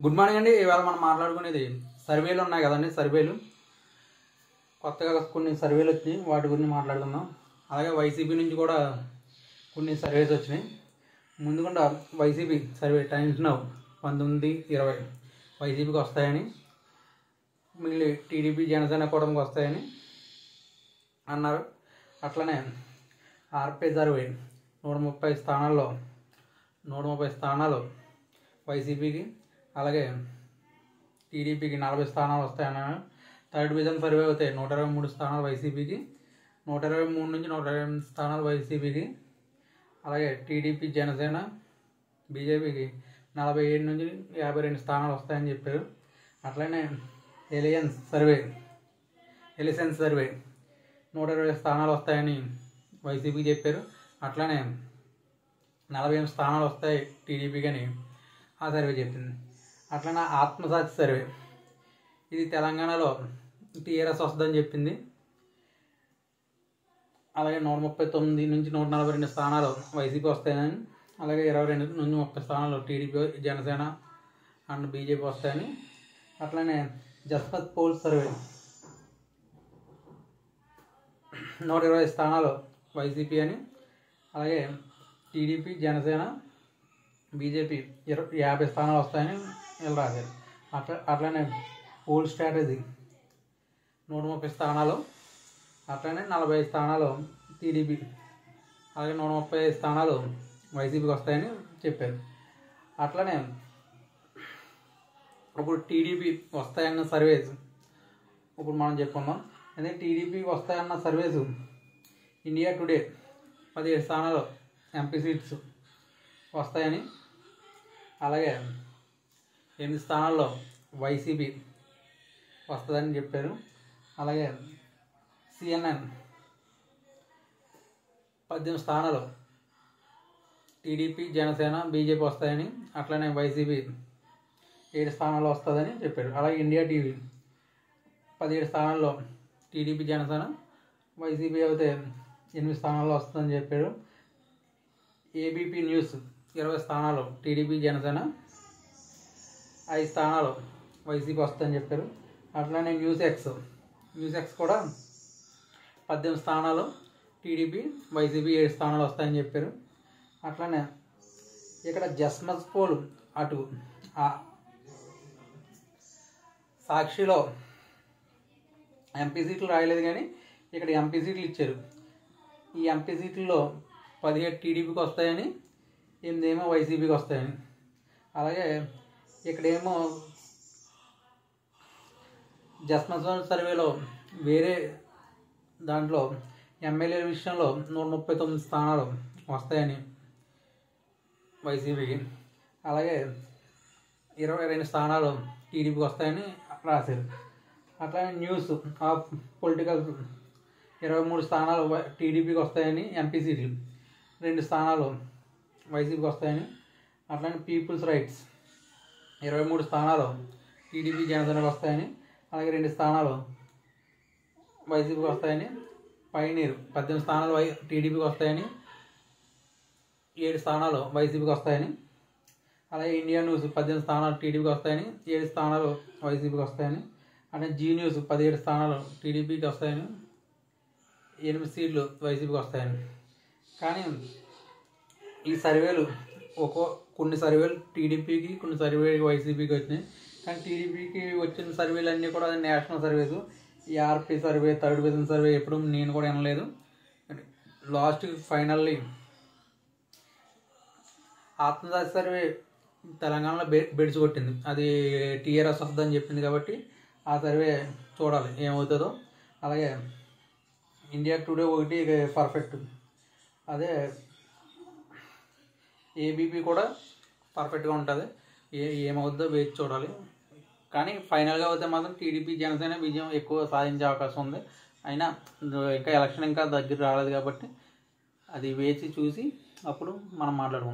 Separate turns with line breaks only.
Good morning అండి. ఇవాళ మనం మాట్లాడుకునేది సర్వేలు ఉన్నాయి కదండి. సర్వేలు కొత్తగా కొన్ని సర్వేలు వచ్చినాయి, వాటి గురించి మాట్లాడుకుందాం. అలాగే వైసీపీ నుంచి కూడా కొన్ని సర్వేస్ వచ్చినాయి. ముందుకుండా వైసీపీ సర్వే టైమ్స్ నౌ 19-20 వైసీపీకి వస్తాయని, మిగిలి టీడీపీ జనసేన కూటమికి వస్తాయని అన్నారు. అట్లనే ఆర్పీ సర్వే 130 స్థానాలు వైసీపీకి, అలాగే టీడీపీకి 40 స్థానాలు వస్తాయన్నారు. థర్డ్ డివిజన్ సర్వే అవుతాయి 123 స్థానాలు వైసీపీకి, 123 నుంచి 128 స్థానాలు వైసీపీకి, అలాగే టీడీపీ జనసేన బీజేపీకి 47 నుంచి 52 స్థానాలు వస్తాయని చెప్పారు. అట్లనే ఎలియన్స్ సర్వే 120 స్థానాలు వస్తాయని వైసీపీకి చెప్పారు. అట్లనే 48 స్థానాలు వస్తాయి టీడీపీకి అని ఆ సర్వే చెప్పింది. అట్లనే ఆత్మసాక్షి సర్వే, ఇది తెలంగాణలో టీఆర్ఎస్ వస్తుందని చెప్పింది. అలాగే 139 నుంచి 142 స్థానాలు వైసీపీ వస్తాయని, అలాగే 22 నుంచి 30 స్థానాలు టీడీపీ జనసేన అండ్ బీజేపీ వస్తాయని. అట్లనే జస్పత్ పోల్ సర్వే 120 స్థానాలు వైసీపీ అని, అలాగే టీడీపీ జనసేన బీజేపీ 50 స్థానాలు వస్తాయని వీళ్ళు రాశారు. అట్లనే పోల్ స్ట్రాటజీ 130 స్థానాలు, అట్లనే 45 స్థానాలు టీడీపీ, అలాగే 135 స్థానాలు వైసీపీకి వస్తాయని చెప్పారు. అట్లనే ఇప్పుడు టీడీపీ వస్తాయన్న సర్వేస్ ఇప్పుడు మనం చెప్పుకుందాం. అదే టీడీపీ వస్తాయన్న సర్వేస్ ఇండియా టుడే 17 స్థానాలు ఎంపీ సీట్స్ వస్తాయని, అలాగే 8 స్థానాల్లో వైసీపీ వస్తుందని చెప్పారు. అలాగే సిఎన్ఎన్ 18 స్థానాలు టీడీపీ జనసేన బీజేపీ వస్తాయని, అట్లనే వైసీపీ 7 స్థానాలు వస్తుందని చెప్పారు. అలాగే ఇండియా టీవీ 17 స్థానాల్లో టీడీపీ జనసేన, వైసీపీ అయితే 8 స్థానాల్లో వస్తుందని చెప్పారు. ఏబీపీ న్యూస్ 20 స్థానాలు టీడీపీ జనసేన, 5 స్థానాలు వైసీపీ వస్తుందని చెప్పారు. అట్లనే న్యూస్ ఎక్స్ కూడా 18 స్థానాలు టీడీపీ, వైసీపీ 7 స్థానాలు వస్తాయని చెప్పారు. అట్లనే ఇక్కడ జస్మత్ పోల్ అటు సాక్షిలో ఎంపీ సీట్లు రాయలేదు, కానీ ఇక్కడ ఎంపీ సీట్లు ఇచ్చారు. ఈ ఎంపీ సీట్లలో 17 టీడీపీకి వస్తాయని, 8 ఏమో వైసీపీకి వస్తాయని. అలాగే ఇక్కడేమో జస్మత్ సర్వేలో వేరే దాంట్లో ఎమ్మెల్యేల విషయంలో 139 స్థానాలు వస్తాయని వైసీపీకి, అలాగే 22 స్థానాలు టీడీపీకి వస్తాయని రాశారు. అట్లానే న్యూస్ ఆఫ్ పొలిటికల్ 23 స్థానాలు టీడీపీకి వస్తాయని, ఎంపీ సీట్లు 2 స్థానాలు వైసీపీకి వస్తాయని. అట్లానే పీపుల్స్ రైట్స్ 23 స్థానాలు టీడీపీ జనసేనకు వస్తాయని, అలాగే 2 స్థానాలు వైసీపీకి వస్తాయని. పైనీర్ 18 స్థానాలు టీడీపీకి వస్తాయని, 7 స్థానాలు వైసీపీకి వస్తాయని. అలాగే ఇండియా న్యూస్ 18 స్థానాలు టీడీపీకి వస్తాయని, 7 స్థానాలు వైసీపీకి వస్తాయని. అంటే జీ న్యూస్ 17 స్థానాలు టీడీపీకి వస్తాయని, 8 సీట్లు వైసీపీకి వస్తాయని. కానీ ఈ సర్వేలు కొన్ని సర్వేలు టీడీపీకి, కొన్ని సర్వేలు వైసీపీకి వచ్చినాయి. కానీ టీడీపీకి వచ్చిన సర్వేలు అన్నీ కూడా నేషనల్ సర్వేస్. ఈ RP survey, third division survey ఎప్పుడు నేను కూడా వినలేదు. లాస్ట్ ఫైనల్లీ ఆత్మసాక్షి సర్వే తెలంగాణలో బెడిసి కొట్టింది. అది టీఆర్ఎస్ వస్తుందని చెప్పింది కాబట్టి ఆ సర్వే చూడాలి ఏమవుతుందో. అలాగే ఇండియా టుడే ఒకటి పర్ఫెక్ట్, అదే ఏబీపీ కూడా పర్ఫెక్ట్గా ఉంటుంది. ఏమవుతుందో వేచి చూడాలి. కానీ ఫైనల్గా అయితే మాత్రం టీడీపీ జనసేన విజయం ఎక్కువ సాధించే అవకాశం ఉంది. అయినా ఇంకా ఎలక్షన్ ఇంకా దగ్గర రాలేదు కాబట్టి అది వేచి చూసి అప్పుడు మనం మాట్లాడుకుందాం.